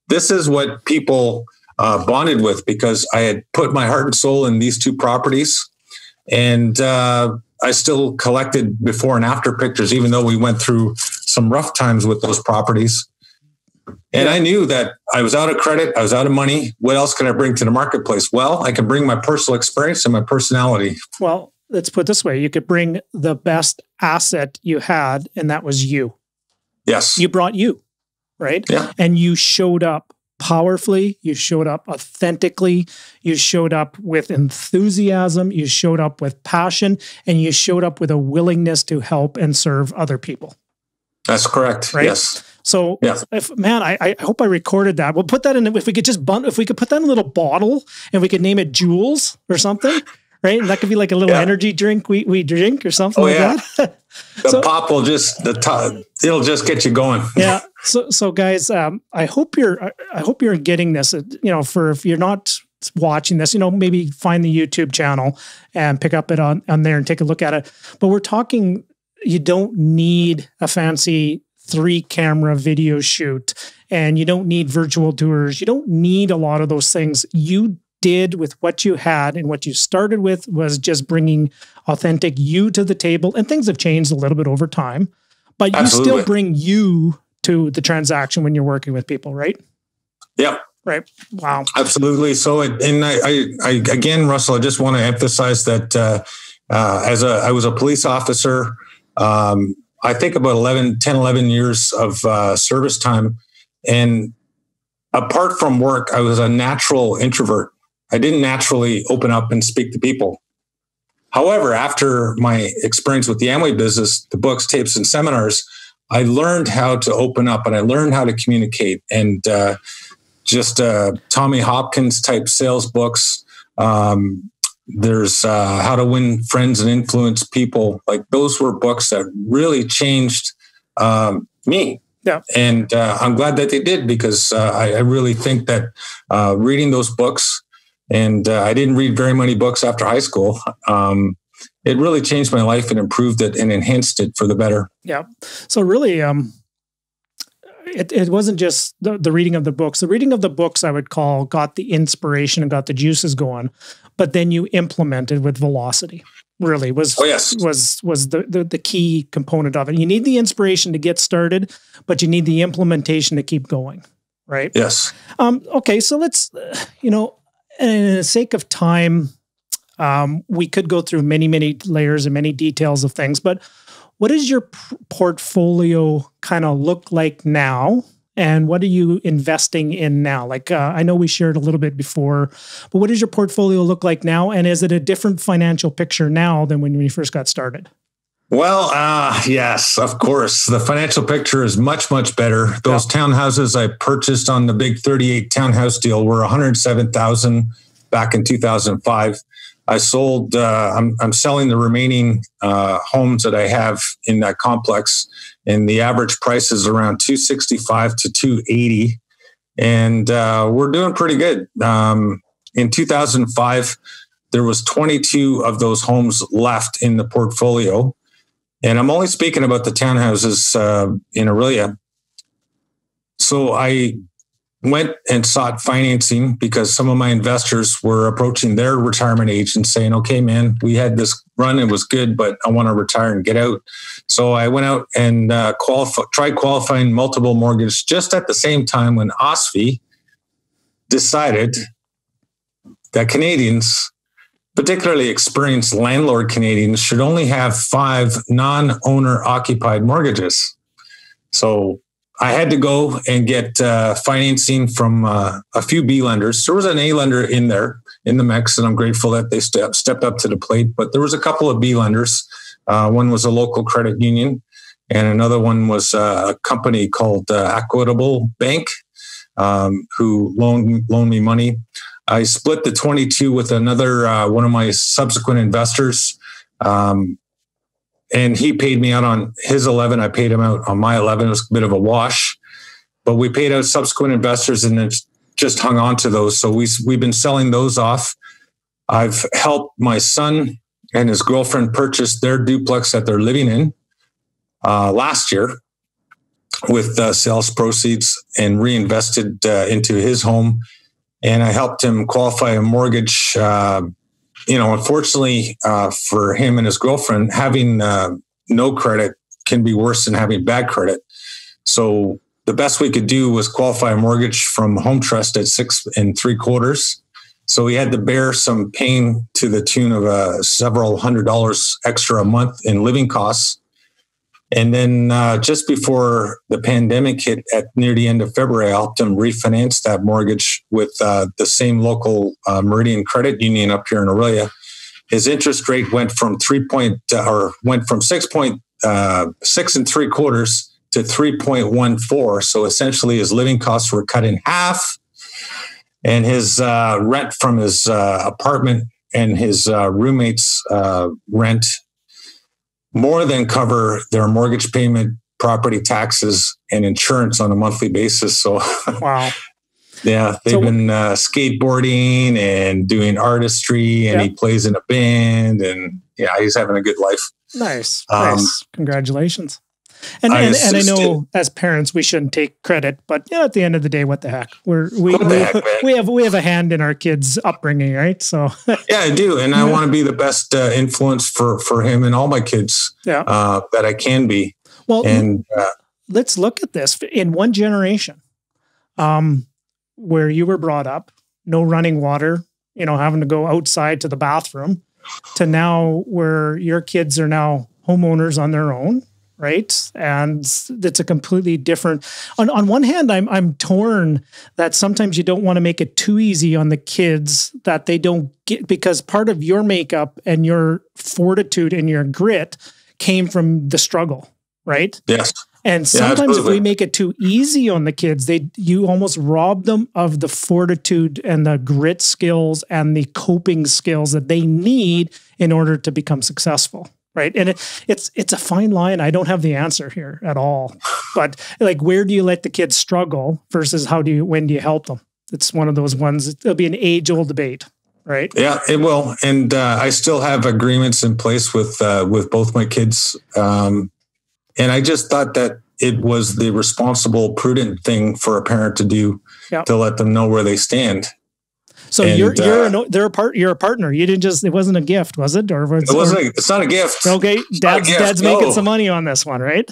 This is what people bonded with, because I had put my heart and soul in these two properties, and I still collected before and after pictures, even though we went through some rough times with those properties. And I knew that I was out of credit. I was out of money. What else can I bring to the marketplace? Well, I can bring my personal experience and my personality. Well, let's put it this way. You could bring the best asset you had, and that was you. Yes. You brought you, right? Yeah. And you showed up powerfully. You showed up authentically. You showed up with enthusiasm. You showed up with passion, and you showed up with a willingness to help and serve other people. That's correct. Right? Yes. So, I hope I recorded that. We'll put that in. If we could put that in a little bottle, and we could name it Jules or something, right? And that could be like a little energy drink we drink or something that. The pop will it'll just get you going. Yeah. So guys, I hope you're getting this. For if you're not watching this, maybe find the YouTube channel and pick up it on there and take a look at it. But we're talking, you don't need a fancy 3-camera video shoot, and you don't need virtual tours. You don't need a lot of those things. You did with what you had, and what you started with was just bringing authentic you to the table. And things have changed a little bit over time, but you still bring you to the transaction when you're working with people, right? Yeah. Right. Wow. Absolutely. So, I again, Russell, I just want to emphasize that I was a police officer. I think about 11 years of service time. And apart from work, I was a natural introvert. I didn't naturally open up and speak to people. However, after my experience with the Amway business, the books, tapes, and seminars, I learned how to open up and I learned how to communicate. And just Tommy Hopkins type sales books. There's How to Win Friends and Influence People. Like, those were books that really changed me. Yeah. And I'm glad that they did, because I really think that reading those books, and I didn't read very many books after high school, it really changed my life and improved it and enhanced it for the better. Yeah. So really, it wasn't just the reading of the books. The reading of the books, I would call, got the inspiration and got the juices going, but then you implemented with velocity. Really was the key component of it. You need the inspiration to get started, but you need the implementation to keep going, right? Yes. Okay, so let's, in the sake of time, we could go through many, many layers and many details of things, but what does your portfolio kind of look like now? And what are you investing in now? Like, I know we shared a little bit before, but what does your portfolio look like now? And is it a different financial picture now than when you first got started? Well, yes, of course. The financial picture is much, much better. Those townhouses I purchased on the big 38 townhouse deal were $107,000 back in 2005. I sold, I'm selling the remaining homes that I have in that complex, and the average price is around $265,000 to $280,000. And we're doing pretty good. In 2005, there was 22 of those homes left in the portfolio. And I'm only speaking about the townhouses in Aurelia. So I went and sought financing because some of my investors were approaching their retirement age and saying, okay, man, we had this run, it was good, but I want to retire and get out. So I went out and tried qualifying multiple mortgages just at the same time when OSFI decided that Canadians, particularly experienced landlord Canadians, should only have 5 non-owner occupied mortgages. So I had to go and get financing from a few B lenders. There was an A lender in there in the mix, and I'm grateful that they stepped up to the plate. But there was a couple of B lenders. One was a local credit union, and another one was a company called Equitable Bank, who loaned me money. I split the 22 with another one of my subsequent investors. And he paid me out on his 11. I paid him out on my 11. It was a bit of a wash, but we paid out subsequent investors and then just hung on to those. So we've been selling those off. I've helped my son and his girlfriend purchase their duplex that they're living in last year with sales proceeds, and reinvested into his home. And I helped him qualify a mortgage. Unfortunately for him and his girlfriend, having no credit can be worse than having bad credit. So the best we could do was qualify a mortgage from Home Trust at 6 3/4. So he had to bear some pain to the tune of several $100 extra a month in living costs. And then just before the pandemic hit at near the end of February, I helped him refinance that mortgage with the same local Meridian Credit Union up here in Aurelia. His interest rate went from 6.6 3/4 to 3.14. So essentially, his living costs were cut in half, and his rent from his apartment and his roommates' rent more than cover their mortgage payment, property taxes, and insurance on a monthly basis. So, wow. Yeah, they've been skateboarding and doing artistry, and he plays in a band, and he's having a good life. Nice. Congratulations. And I know as parents we shouldn't take credit, but at the end of the day, what the heck? We have a hand in our kids' upbringing, right? So yeah, I do, and I want to be the best influence for him and all my kids that I can be. Well, and let's look at this in one generation, where you were brought up, no running water, having to go outside to the bathroom, to now where your kids are now homeowners on their own. Right. And it's a completely different, on one hand, I'm torn that sometimes you don't want to make it too easy on the kids, that they don't get, because part of your makeup and your fortitude and your grit came from the struggle. Right. Yes. And sometimes if we make it too easy on the kids, you almost rob them of the fortitude and the grit skills and the coping skills that they need in order to become successful. Right. And it's a fine line. I don't have the answer here at all. But like, where do you let the kids struggle versus when do you help them? It's one of those ones. It'll be an age-old debate, right? Yeah, it will. And I still have agreements in place with both my kids. And I just thought that it was the responsible, prudent thing for a parent to do to let them know where they stand. So you're a partner. You didn't just, it wasn't a gift, was it? It's not a gift. Okay. Dad's making some money on this one, right?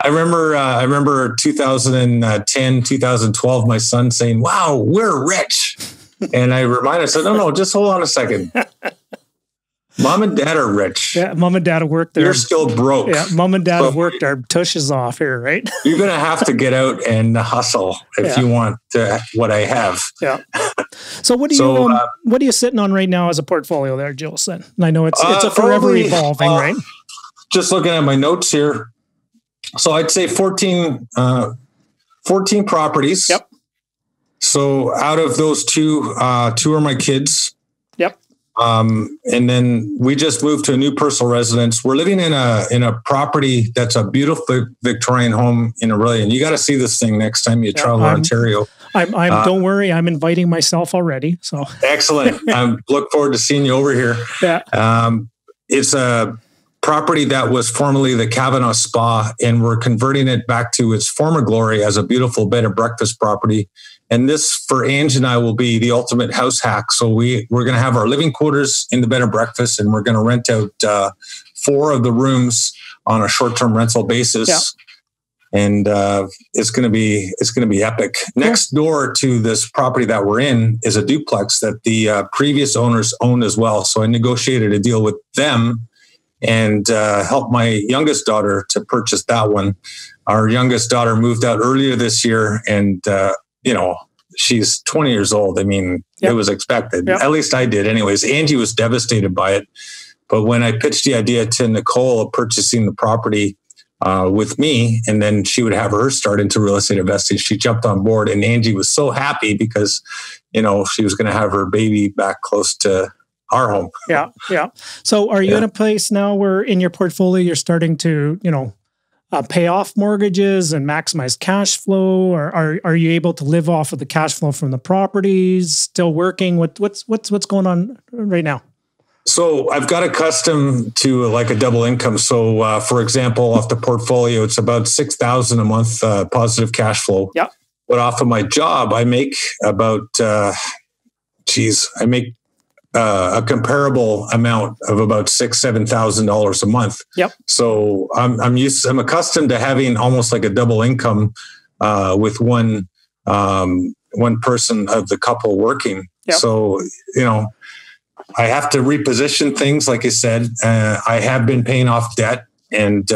I remember 2010, 2012, my son saying, "Wow, we're rich." And I reminded, I said, no, just hold on a second. Mom and dad are rich. Yeah, mom and dad have worked there. You're still broke. Yeah, mom and dad have worked our tushes off here, right? You're going to have to get out and hustle if you want what I have. Yeah. So what are you sitting on right now as a portfolio there, Jules? And I know it's a forever evolving, right? Just looking at my notes here. So I'd say 14 properties. Yep. So out of those two are my kids. Yep. And then we just moved to a new personal residence. We're living in a property that's a beautiful Victorian home in Aurelian. You got to see this thing next time you travel to Ontario. Don't worry, I'm inviting myself already. So excellent. I look forward to seeing you over here. Yeah. It's a property that was formerly the Kavanaugh Spa, and we're converting it back to its former glory as a beautiful bed and breakfast property. And this, for Ange and I, will be the ultimate house hack. So we're going to have our living quarters in the bed and breakfast, and we're going to rent out 4 of the rooms on a short-term rental basis. Yeah. And it's going to be epic. Cool. Next door to this property that we're in is a duplex that the previous owners owned as well. So I negotiated a deal with them and helped my youngest daughter to purchase that one. Our youngest daughter moved out earlier this year, and she's 20 years old. I mean, It was expected. Yep. At least I did. Anyways, Angie was devastated by it. But when I pitched the idea to Nicole of purchasing the property with me, and then she would have her start into real estate investing, she jumped on board. And Angie was so happy because, she was going to have her baby back close to our home. Yeah. Yeah. So are you in a place now where in your portfolio, you're starting to, pay off mortgages and maximize cash flow? Or are you able to live off of the cash flow from the properties? Still working? What's going on right now? So I've got accustomed to like a double income. So for example, off the portfolio, it's about $6,000 a month positive cash flow. Yeah. But off of my job, I make about a comparable amount of about $6,000-$7,000 a month. Yep. So I'm accustomed to having almost like a double income with one person of the couple working. Yep. So I have to reposition things, like I said. I have been paying off debt and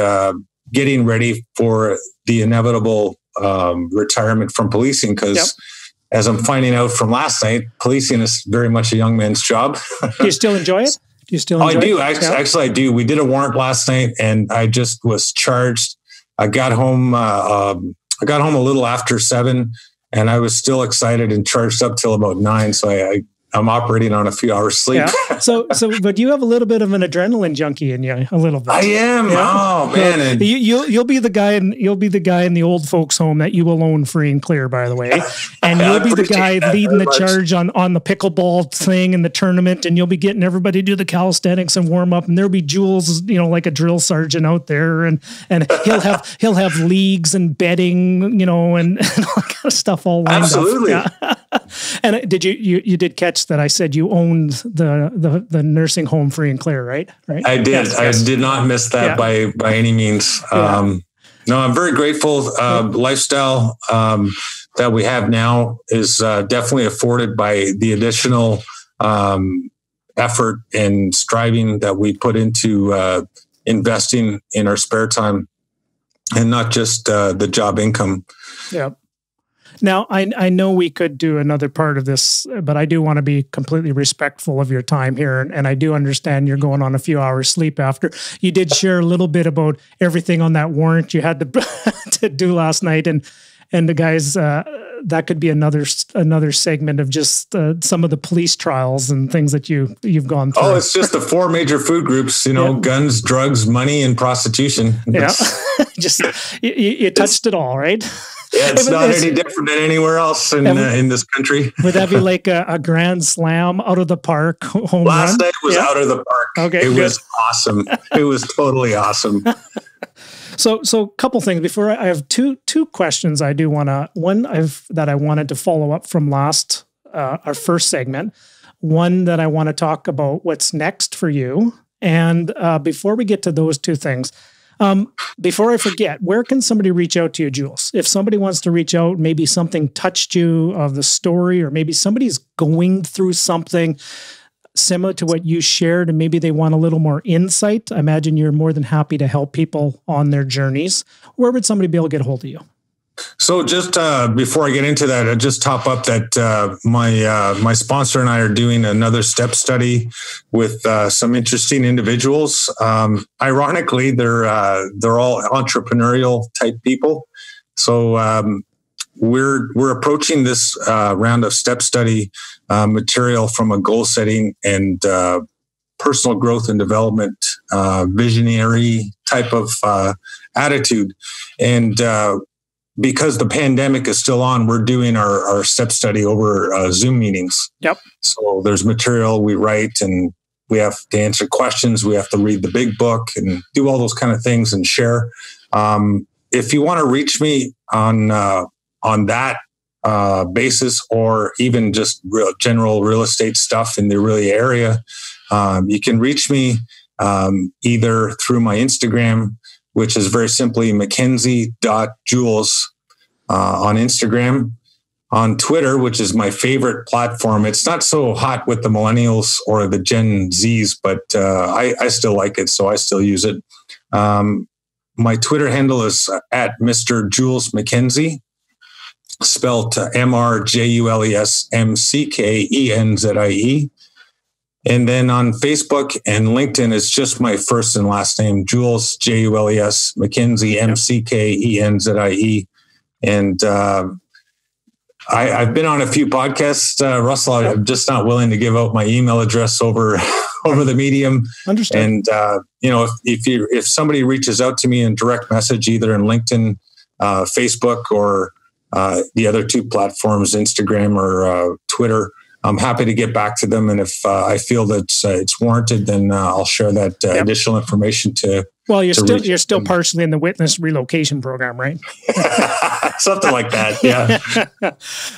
getting ready for the inevitable retirement from policing because. As I'm finding out from last night, policing is very much a young man's job. Do you still enjoy it? I do. Actually, I do. We did a warrant last night, and I just was charged. I got home. A little after 7, and I was still excited and charged up till about 9. So I'm operating on a few hours sleep. Yeah. But you have a little bit of an adrenaline junkie in you, a little bit. I am. Yeah. Oh man. And you'll be the guy in the old folks home that you will own free and clear, by the way. And you'll be the guy leading the charge on the pickleball thing in the tournament, and you'll be getting everybody to do the calisthenics and warm up, and there'll be Jules, like a drill sergeant out there, and he'll have leagues and betting, and all that kind of stuff all lined Absolutely. up. Yeah. And did you did catch that I said you owned the nursing home free and clear, right? I did. Yes. I did not miss that by any means. No, I'm very grateful. Lifestyle that we have now is definitely afforded by the additional effort and striving that we put into investing in our spare time, and not just the job income. Yeah. Now, I know we could do another part of this, but I do want to be completely respectful of your time here. And I do understand you're going on a few hours sleep after. You did share a little bit about everything on that warrant you had to do last night. And the guys, that could be another segment of just some of the police trials and things that you've gone through. Oh, it's just the 4 major food groups, guns, drugs, money, and prostitution. Yeah. Just you touched it all, right? Yeah, it's not any different than anywhere else in this country. Would that be like a grand slam out of the park home Last run? night was out of the park. Okay, it was awesome. It was totally awesome. So a couple things before I have two questions. I do want to that I wanted to follow up from last our first segment. One that I want to talk about what's next for you. And before we get to those two things. Before I forget, where can somebody reach out to you, Jules? If somebody wants to reach out, maybe something touched you of the story, or maybe somebody's going through something similar to what you shared, and maybe they want a little more insight. I imagine you're more than happy to help people on their journeys. Where would somebody be able to get a hold of you? So just before I get into that, I just top up that my sponsor and I are doing another step study with some interesting individuals. Ironically, they're all entrepreneurial type people. So we're approaching this round of step study material from a goal setting and personal growth and development visionary type of attitude. And because the pandemic is still on, we're doing our step study over Zoom meetings. Yep. So there's material we write, and we have to answer questions. We have to read the big book and do all those kind of things and share. If you want to reach me on that basis, or even just general real estate stuff in the really area, you can reach me either through my Instagram, which is very simply McKenzie.Jules on Instagram. On Twitter, which is my favorite platform. It's not so hot with the millennials or the Gen Zs, but I still like it, so I still use it. My Twitter handle is at Mr. Jules McKenzie, spelled MrJulesMcKenzie. And then on Facebook and LinkedIn, it's just my first and last name, Jules, Jules, McKenzie, McKenzie. And I've been on a few podcasts, Russell. I'm just not willing to give out my email address over the medium. Understand. And if somebody reaches out to me in direct message, either in LinkedIn, Facebook, or the other two platforms, Instagram or Twitter, I'm happy to get back to them. And if I feel that it's warranted, then I'll share that additional information to. Well, you're still partially in the witness relocation program, right? Something like that. Yeah.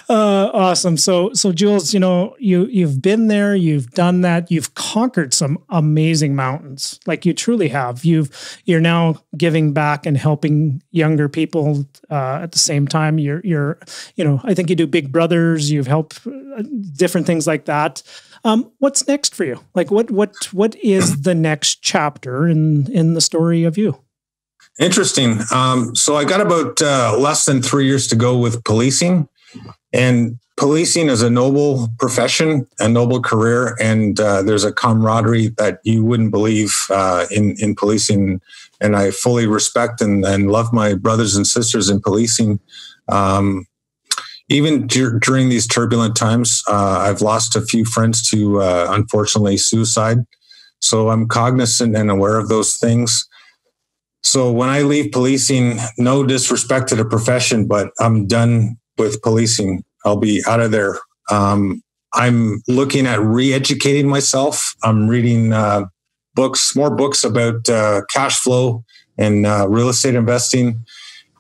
Awesome. So Jules, you've been there, you've done that, you've conquered some amazing mountains. Like you truly have. You're now giving back and helping younger people at the same time. You're I think you do Big Brothers. You've helped different things like that. What's next for you? Like what is the next chapter in the story of you? Interesting. So I got about less than 3 years to go with policing, and policing is a noble profession, a noble career. And there's a camaraderie that you wouldn't believe in policing. And I fully respect and love my brothers and sisters in policing. even during these turbulent times, I've lost a few friends to, unfortunately, suicide. So I'm cognizant and aware of those things. So when I leave policing, no disrespect to the profession, but I'm done with policing. I'll be out of there. I'm looking at re-educating myself. I'm reading more books about cash flow and real estate investing.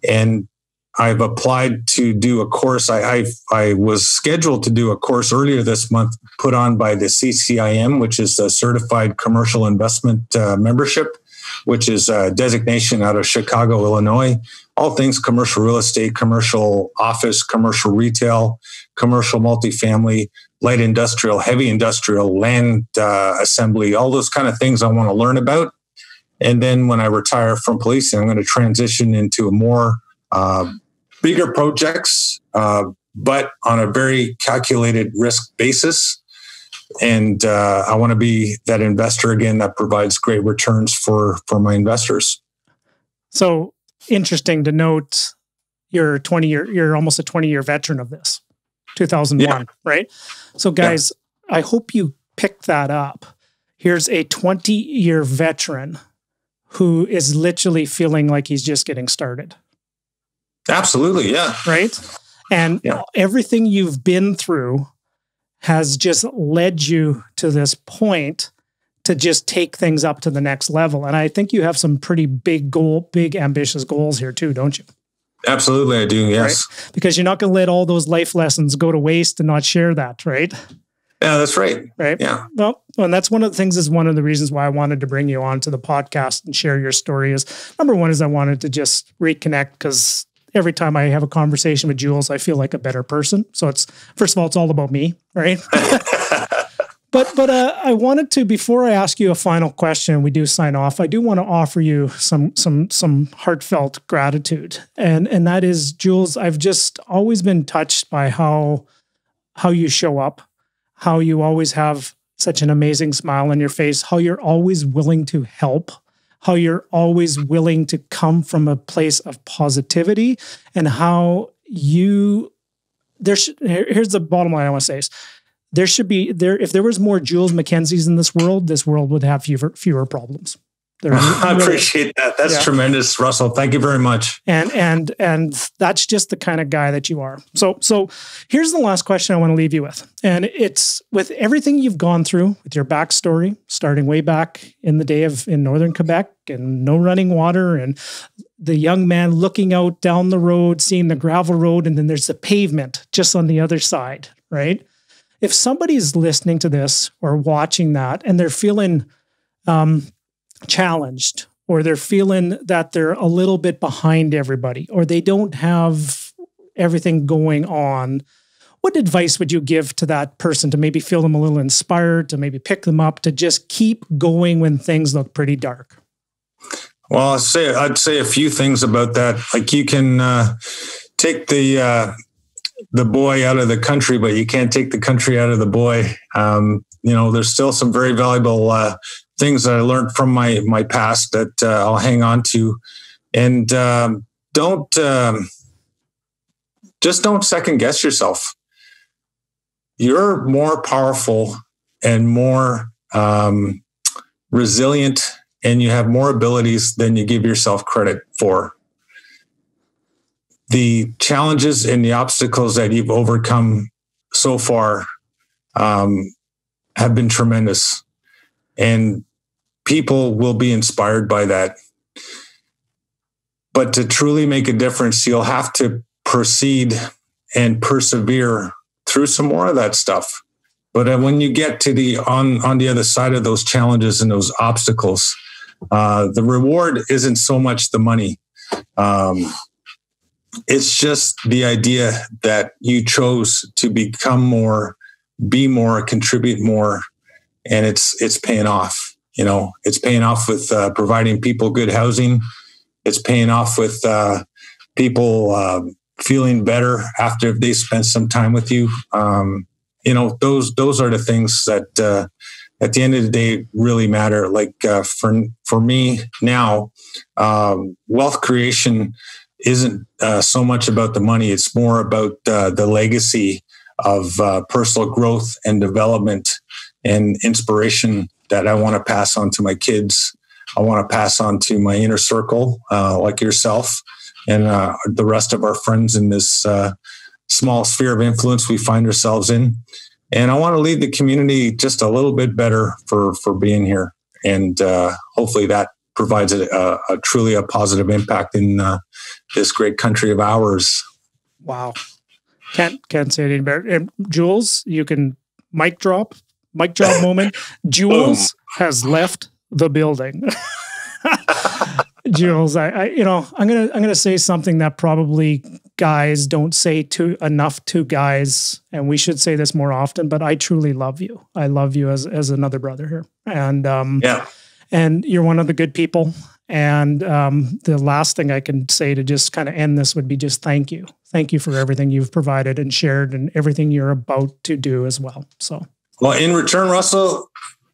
And I've applied to do a course. I was scheduled to do a course earlier this month put on by the CCIM, which is a Certified Commercial Investment Membership, which is a designation out of Chicago, Illinois. All things commercial real estate, commercial office, commercial retail, commercial multifamily, light industrial, heavy industrial, land assembly, all those kind of things I want to learn about. And then when I retire from policing, I'm going to transition into a more bigger projects, but on a very calculated risk basis. And I want to be that investor again that provides great returns for my investors. So interesting to note, you're almost a 20-year veteran of this, 2001, right? So guys, I hope you picked that up. Here's a 20-year veteran who is literally feeling like he's just getting started. Absolutely, yeah. Right? And everything you've been through has just led you to this point to just take things up to the next level. And I think you have some pretty big ambitious goals here too, don't you? Absolutely, I do, yes. Right? Because you're not going to let all those life lessons go to waste and not share that, right? Yeah, that's right. Right? Yeah. Well, and that's one of the reasons why I wanted to bring you on to the podcast and share your story is, number one is I wanted to just reconnect because every time I have a conversation with Jules, I feel like a better person. So first of all, it's all about me, right? But I wanted to, before I ask you a final question, we do sign off, I do want to offer you some heartfelt gratitude. And that is, Jules, I've just always been touched by how you show up, how you always have such an amazing smile on your face, how you're always willing to help, how you're always willing to come from a place of positivity, and how here's the bottom line I want to say is, if there was more Jules McKenzies in this world would have fewer problems. I appreciate that. That's tremendous, Russell. Thank you very much. And that's just the kind of guy that you are. So here's the last question I want to leave you with. And it's with everything you've gone through, with your backstory, starting way back in the day in northern Quebec and no running water, and the young man looking out down the road, seeing the gravel road, and then there's the pavement just on the other side, right? If somebody's listening to this or watching that and they're feeling challenged, or they're feeling that they're a little bit behind everybody, or they don't have everything going on, what advice would you give to that person to maybe feel them a little inspired, to maybe pick them up, to just keep going when things look pretty dark? Well, I'd say a few things about that. Like, you can take the boy out of the country, but you can't take the country out of the boy. There's still some very valuable things that I learned from my past that I'll hang on to. And don't second guess yourself. You're more powerful and more resilient, and you have more abilities than you give yourself credit for. The challenges and the obstacles that you've overcome so far have been tremendous, and people will be inspired by that. But to truly make a difference, you'll have to proceed and persevere through some more of that stuff. But when you get to on the other side of those challenges and those obstacles, the reward isn't so much the money. It's just the idea that you chose to become more, be more, contribute more, and it's paying off. It's paying off with providing people good housing. It's paying off with people feeling better after they spent some time with you. Those are the things that at the end of the day really matter. Like for me now, wealth creation isn't so much about the money. It's more about the legacy of personal growth and development and inspiration that I want to pass on to my kids. I want to pass on to my inner circle, like yourself, and the rest of our friends in this small sphere of influence we find ourselves in. And I want to leave the community just a little bit better for being here. And hopefully that provides a truly a positive impact in this great country of ours. Wow. Can't say anything better. And Jules, you can mic drop moment. Jules has left the building. Jules, I'm gonna say something that probably guys don't say enough to guys, and we should say this more often, but I truly love you. I love you as another brother here. And and you're one of the good people. And the last thing I can say to just kind of end this would be just thank you. Thank you for everything you've provided and shared and everything you're about to do as well. So, well, in return, Russell,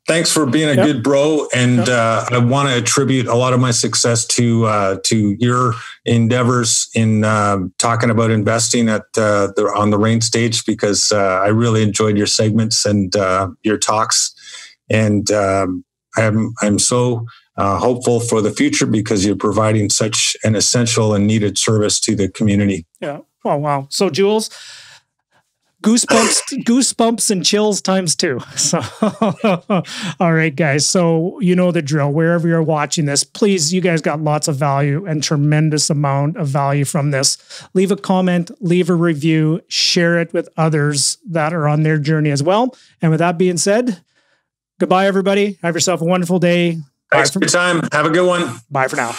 thanks for being a good bro. And I want to attribute a lot of my success to your endeavors in talking about investing on the Rain stage, because I really enjoyed your segments and your talks. And I'm so hopeful for the future because you're providing such an essential and needed service to the community. Yeah. Oh, wow. So, Jules, goosebumps and chills times 2. So, all right, guys. So, you know the drill. Wherever you're watching this, please, you guys got lots of value and tremendous amount of value from this. Leave a comment, leave a review, share it with others that are on their journey as well. And with that being said, goodbye, everybody. Have yourself a wonderful day. Thanks for your time. Have a good one. Bye for now.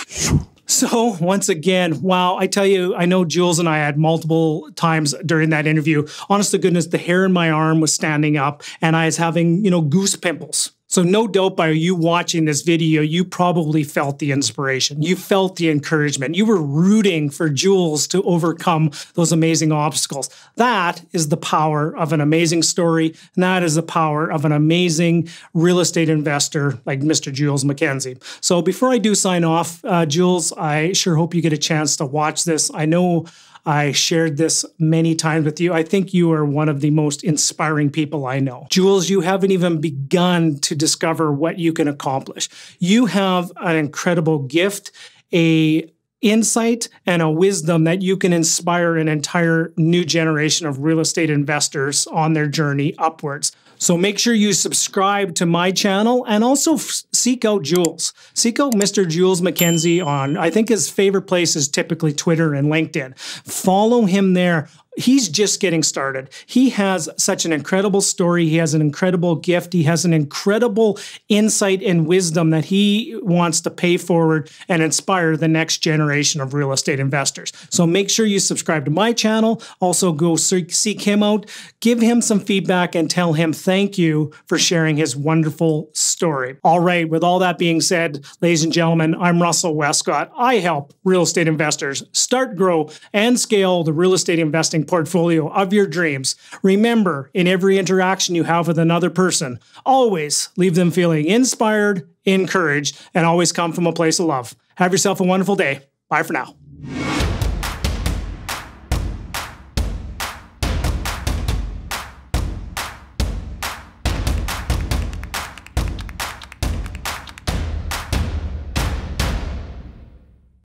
So once again, wow, I tell you, I know Jules and I had multiple times during that interview. Honest to goodness, the hair in my arm was standing up and I was having, goose pimples. So no doubt by you watching this video, you probably felt the inspiration. You felt the encouragement. You were rooting for Jules to overcome those amazing obstacles. That is the power of an amazing story. And that is the power of an amazing real estate investor like Mr. Jules McKenzie. So before I do sign off, Jules, I sure hope you get a chance to watch this. I know I shared this many times with you. I think you are one of the most inspiring people I know. Jules, you haven't even begun to discover what you can accomplish. You have an incredible gift, a insight, and a wisdom that you can inspire an entire new generation of real estate investors on their journey upwards. So make sure you subscribe to my channel and also seek out Jules. Seek out Mr. Jules McKenzie on, I think his favorite place is typically Twitter and LinkedIn. Follow him there. He's just getting started. He has such an incredible story. He has an incredible gift. He has an incredible insight and wisdom that he wants to pay forward and inspire the next generation of real estate investors. So make sure you subscribe to my channel. Also go seek him out, give him some feedback and tell him thank you for sharing his wonderful story. All right, with all that being said, ladies and gentlemen, I'm Russell Westcott. I help real estate investors start, grow, and scale the real estate investing portfolio of your dreams. Remember, in every interaction you have with another person, always leave them feeling inspired, encouraged, and always come from a place of love. Have yourself a wonderful day. Bye for now.